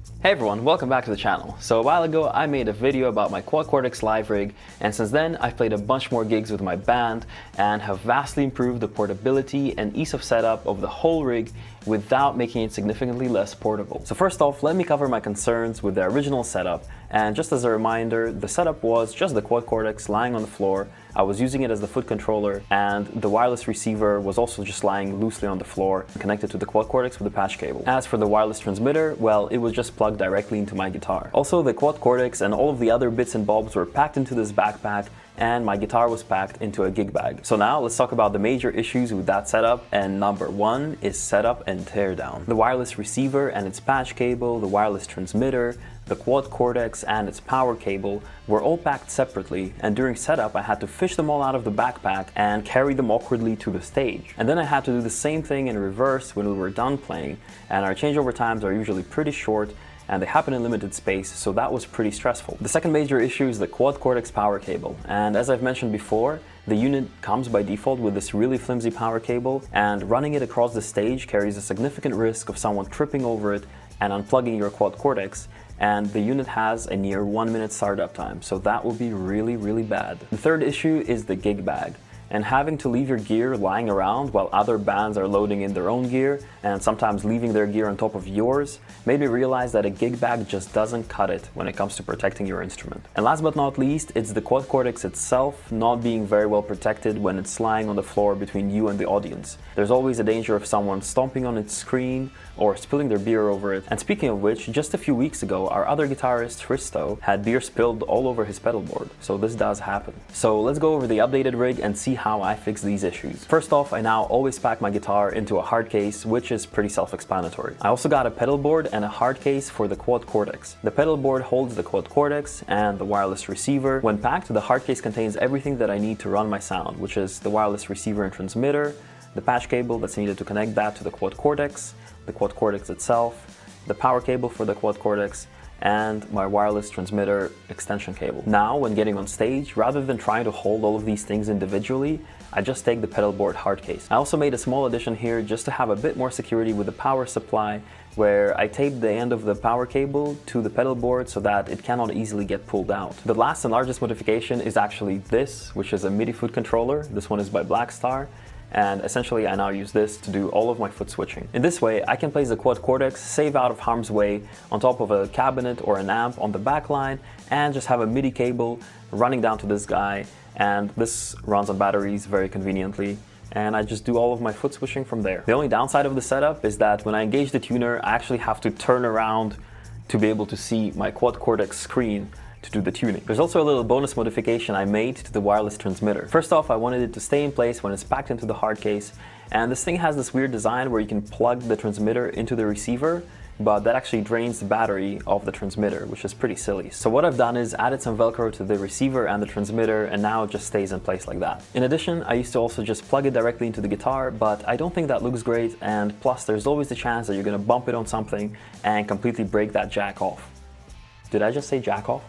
Hey everyone, welcome back to the channel. So a while ago I made a video about my Quad Cortex live rig, and since then I've played a bunch more gigs with my band and have vastly improved the portability and ease of setup of the whole rig without making it significantly less portable. So first off, let me cover my concerns with the original setup, and just as a reminder, the setup was just the Quad Cortex lying on the floor. I was using it as the foot controller, and the wireless receiver was also just lying loosely on the floor, connected to the Quad Cortex with a patch cable. As for the wireless transmitter, well, it was just plugged directly into my guitar. Also, the Quad Cortex and all of the other bits and bobs were packed into this backpack, and my guitar was packed into a gig bag. So now let's talk about the major issues with that setup, and number one is setup and teardown. The wireless receiver and its patch cable, the wireless transmitter, the Quad Cortex and its power cable were all packed separately, and during setup I had to fish them all out of the backpack and carry them awkwardly to the stage. And then I had to do the same thing in reverse when we were done playing, and our changeover times are usually pretty short and they happen in limited space, so that was pretty stressful. The second major issue is the Quad Cortex power cable, and as I've mentioned before, the unit comes by default with this really flimsy power cable, and running it across the stage carries a significant risk of someone tripping over it and unplugging your Quad Cortex, and the unit has a near 1 minute startup time, so that will be really bad. The third issue is the gig bag, and having to leave your gear lying around while other bands are loading in their own gear and sometimes leaving their gear on top of yours made me realize that a gig bag just doesn't cut it when it comes to protecting your instrument. And last but not least, it's the Quad Cortex itself not being very well protected when it's lying on the floor between you and the audience. There's always a danger of someone stomping on its screen or spilling their beer over it. And speaking of which, just a few weeks ago, our other guitarist, Christo, had beer spilled all over his pedal board. So this does happen. So let's go over the updated rig and see how I fix these issues. First off, I now always pack my guitar into a hard case, which is pretty self-explanatory. I also got a pedal board and a hard case for the Quad Cortex. The pedal board holds the Quad Cortex and the wireless receiver. When packed, the hard case contains everything that I need to run my sound, which is the wireless receiver and transmitter, the patch cable that's needed to connect that to the Quad Cortex, the Quad Cortex itself, the power cable for the Quad Cortex, and my wireless transmitter extension cable. Now, when getting on stage, rather than trying to hold all of these things individually, I just take the Pedalboard hard case. I also made a small addition here just to have a bit more security with the power supply, where I taped the end of the power cable to the pedal board so that it cannot easily get pulled out. The last and largest modification is actually this, which is a MiDi foot controller. This one is by Blackstar. And essentially I now use this to do all of my foot switching. In this way, I can place the Quad Cortex safe out of harm's way on top of a cabinet or an amp on the back line, and just have a MiDi cable running down to this guy, and this runs on batteries very conveniently, and I just do all of my foot switching from there. The only downside of the setup is that when I engage the tuner, I actually have to turn around to be able to see my Quad Cortex screen to do the tuning. There's also a little bonus modification I made to the wireless transmitter. First off, I wanted it to stay in place when it's packed into the hard case, and this thing has this weird design where you can plug the transmitter into the receiver, but that actually drains the battery of the transmitter, which is pretty silly. So what I've done is added some Velcro to the receiver and the transmitter, and now it just stays in place like that. In addition, I used to also just plug it directly into the guitar, but I don't think that looks great, and plus there's always the chance that you're gonna bump it on something and completely break that jack off. Did I just say jack off?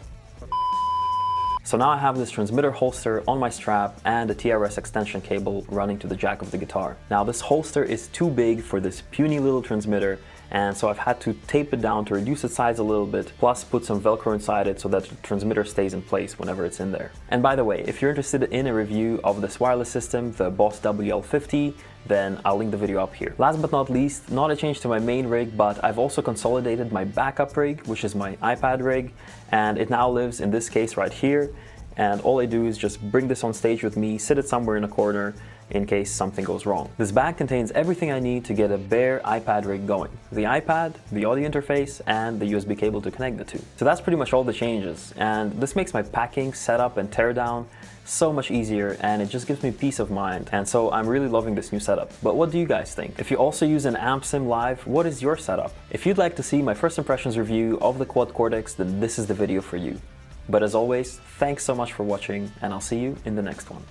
So now I have this transmitter holster on my strap and a TRS extension cable running to the jack of the guitar. Now this holster is too big for this puny little transmitter, and so I've had to tape it down to reduce its size a little bit, plus put some Velcro inside it so that the transmitter stays in place whenever it's in there. And by the way, if you're interested in a review of this wireless system, the Boss WL50, then I'll link the video up here. Last but not least, not a change to my main rig, but I've also consolidated my backup rig, which is my iPad rig, and it now lives in this case right here. And all I do is just bring this on stage with me, sit it somewhere in a corner in case something goes wrong. This bag contains everything I need to get a bare iPad rig going. The iPad, the audio interface, and the USB cable to connect the two. So that's pretty much all the changes, and this makes my packing, setup, and teardown so much easier, and it just gives me peace of mind, and so I'm really loving this new setup. But what do you guys think? If you also use an amp sim live, what is your setup? If you'd like to see my first impressions review of the Quad Cortex, then this is the video for you. But as always, thanks so much for watching, and I'll see you in the next one.